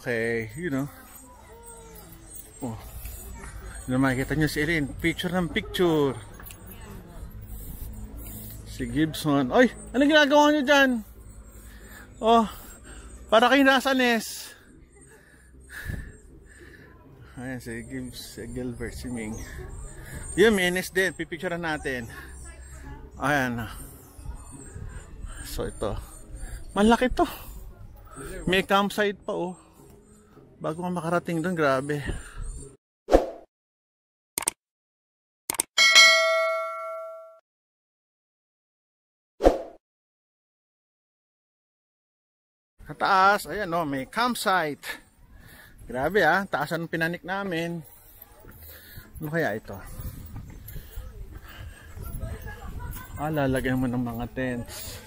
Okay, you know. Oh. Ano makikita nyo si Erin? Picture ng picture. Si Gibson. Oy! Anong ginagawa nyo dyan? Oh, para kayo nasa Nes. Ayan si Gibbs, si Gilbert, si Ming. Yun, may Nes din. Pipicturean natin. Ayan. So ito. Malaki to. May campsite pa oh. Bago ka makarating doon, grabe. Sa taas, ayan o, may campsite. Grabe ah, taasan ng pinanik namin. Ano kaya ito? Ah, lalagyan mo ng mga tents.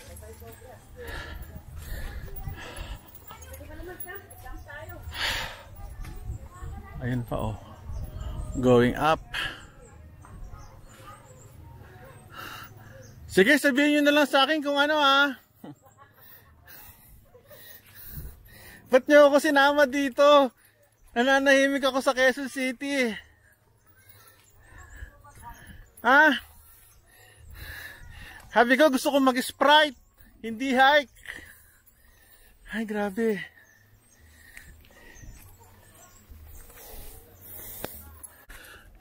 Ayun pa oh. Going up. Sige, sabihin nyo na lang sa akin kung ano ah. Ba't nyo ako sinama dito? Nananahimik ako sa Quezon City. Ha? Sabi ko gusto ko mag-Sprite, hindi hike. Ay, grabe.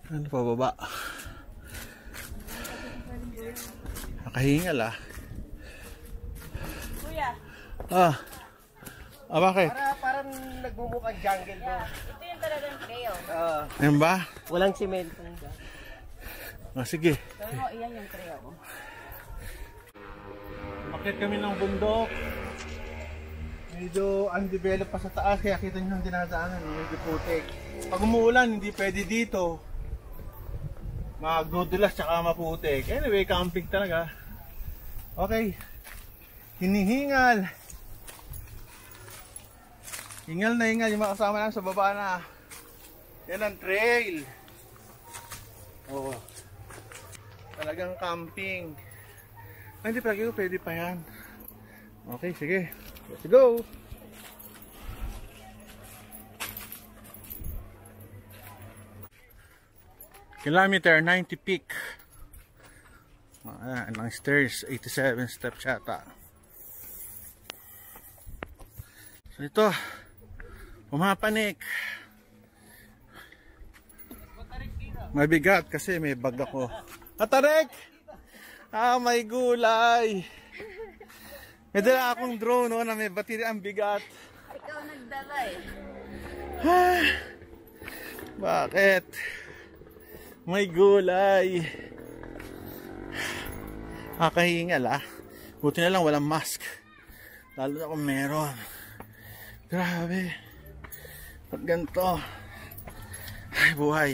Ano pa baba? Nakahingal ah. Kuya. Ah. Ah, bakit? Parang nagmumukhang jungle mo. Ito yung talagang trail. Ayan ba? Walang simento. Ah, sige. Pero iyan yung trail. Makit kami ng bundok. Medyo undeveloped pa sa taas, kaya kita nyo ang dinadaanan. Medyo putik. Pag umuulan, hindi pwede dito. Magudulas tsaka maputik. Anyway, camping talaga. Okay. Hinihingal. Hingal na hingal yung mga kasama namin sa baba na. Yan ang trail. Oo. Talagang camping. Ay, hindi pala pwede pa yan. Okay, sige. Let's go! Kilometer 90 peak. Ayan, ang stairs, 87 steps yata. So ito, pumapanik. Mabigat kasi may bag ako. Atarek! Ah, may gulay. May dala akong drone no, na may baterya ang bigat. Ikaw nagdala eh. Ah, bakit? May gulay. Kakahingal ah. Buti na lang walang mask. Lalo na kung meron. Grabe. Pag ganito. Ay, buhay.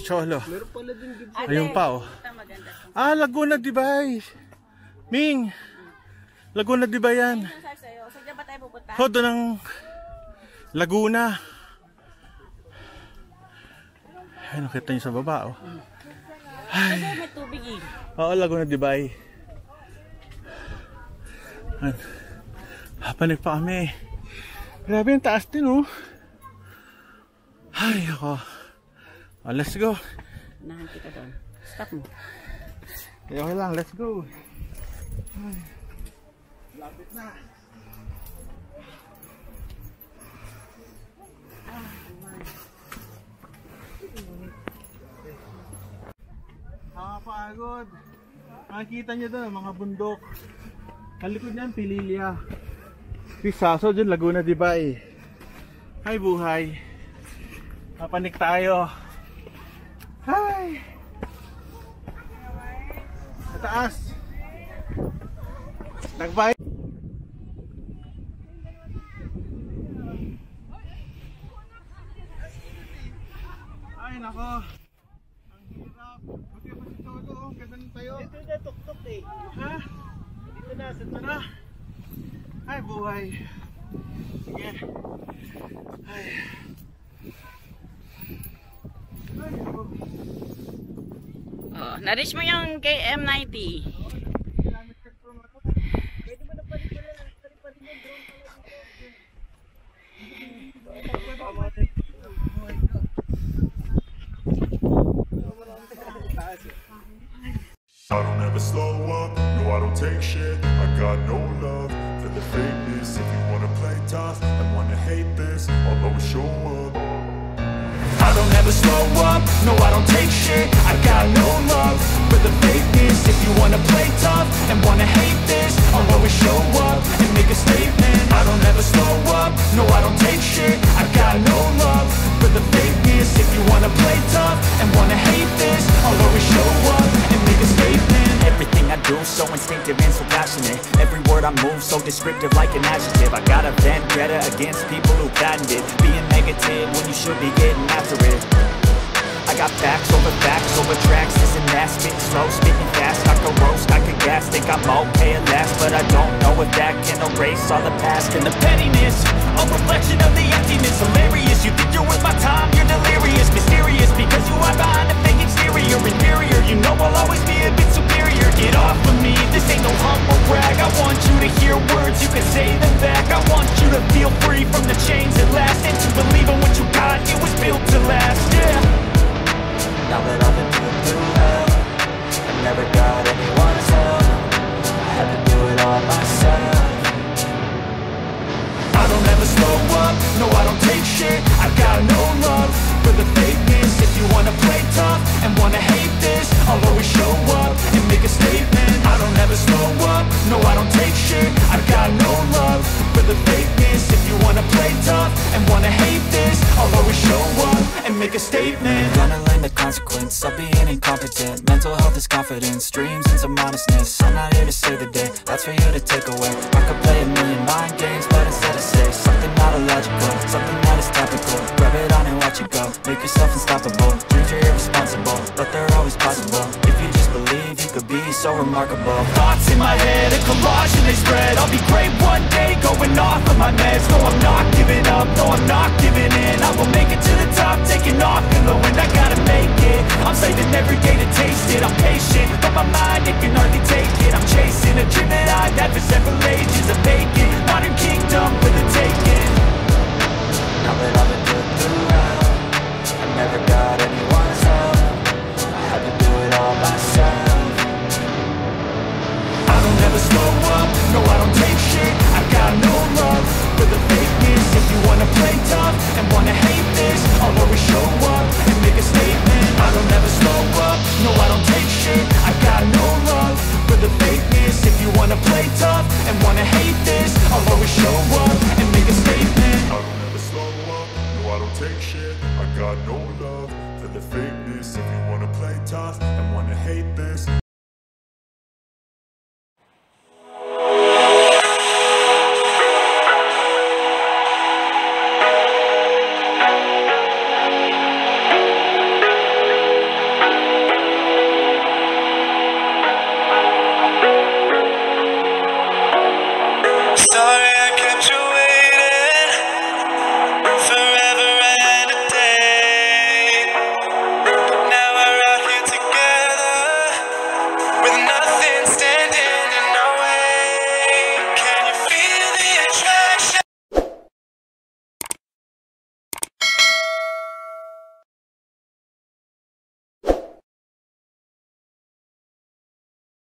Cholo. Meron pala din Gibson. Ayun pa oh. Ah, Laguna Dibay. Ming. Laguna Dibay yan. So, dyan ba tayo pupunta? Oh, doon ang Laguna. Ay, nakita nyo sa baba oh. Kasi may tubig eh. Oo, Laguna Dibay. Panik pa kami. Grabe yung taas din oh. Ay, ako. Oh, let's go. Unahan kita doon. Stop mo. Okay lang, let's go. Ay, lapit na. Nakakapagod. Makikita nyo doon mga bundok. Kalikod niyan, Pililya. Pisaso dyan, Laguna Dibay. Hi buhay. Papanik tayo. Hi! Sa taas. Nagbay. Ay nako. Ang hirap. Buti pa si Cholo. Ganda ng tayo. Dito na tuktok eh. Ha? Dito na, sa Tara. Ay buhay. Sige. Ay. Oh, na-reach mo yung KM90. Pwede I don't ever slow up, no I don't take shit. I got no love for the fakeness. If you wanna play tough and wanna hate this, I'll always show up. I don't ever slow up, no I don't take shit. I got no love for the fakeness. If you wanna play tough and wanna hate this, I'll always show up and make a statement. I don't ever slow up, no I don't take shit. I got no love for the fakeness. If you wanna play tough and wanna hate this, I'll always show up and make a statement. Everything I do so instinctive and so passionate. Every word I move so descriptive like an adjective. I got a vendetta against people who patented being negative when you should be getting after it. I got facts over tracks. This and that, spitting slow, spitting fast. I could roast, I could gas, think I'm okay at last, but I don't know if that can erase all the past. And the pettiness, a reflection of the emptiness. Hilarious, you think you're worth my time, you're delirious. Mysterious, because you hide behind a fake exterior. Inferior, you know I'll always be a bit superior. Get off of me, this ain't no humble brag. I want you to hear words, you can say them back. I want you to feel free from the chains that last, and to believe in what you got, it was built to last, yeah. Now that I've been through hell, I never got anyone's help. I had to do it all myself. I don't ever slow up, no I don't take shit. I got no love for the fakeness. If you wanna play tough and wanna hate this, I'll always show up and make a statement. I don't ever slow up, no I don't take shit. I got no love for the fakeness. If you wanna play tough and wanna hate this, I'll always show up and make a statement. Gonna learn the consequence of being incompetent. Mental health is confidence, dreams and some modestness. I'm not here to save the day, that's for you to take away. I could play a million mind games, but instead I say something not illogical, something that is topical. Rub it on and watch it go, make yourself unstoppable. Dreams are irresponsible, but they're always possible. If you just believe, you could be so remarkable. Thoughts in my head, a collage and they spread. I'll be great one day, going off of my meds. No, I'm not giving up, no, I'm not giving in. I will make it to the top, taking off in the wind. I gotta make it, I'm saving every day to taste it. I'm patient, but my mind, it can hardly take it. I'm chasing a dream that I've had for several ages. A vacant, modern kingdom for the taking. Now that I've been through hell, I never got anyone's help. I had to do it all myself. I don't ever slow up, no I don't take shit. I got no love for the fakeness. If you wanna play tough and wanna hate this, I'll always show up and make a statement. I don't ever slow up, no I don't take shit. I got no love for the fakeness. If you wanna play tough and wanna hate this, I'll always show up and make a statement. I don't ever slow up, no I don't take shit. I got no love for the fakeness. If you wanna play tough and wanna hate this,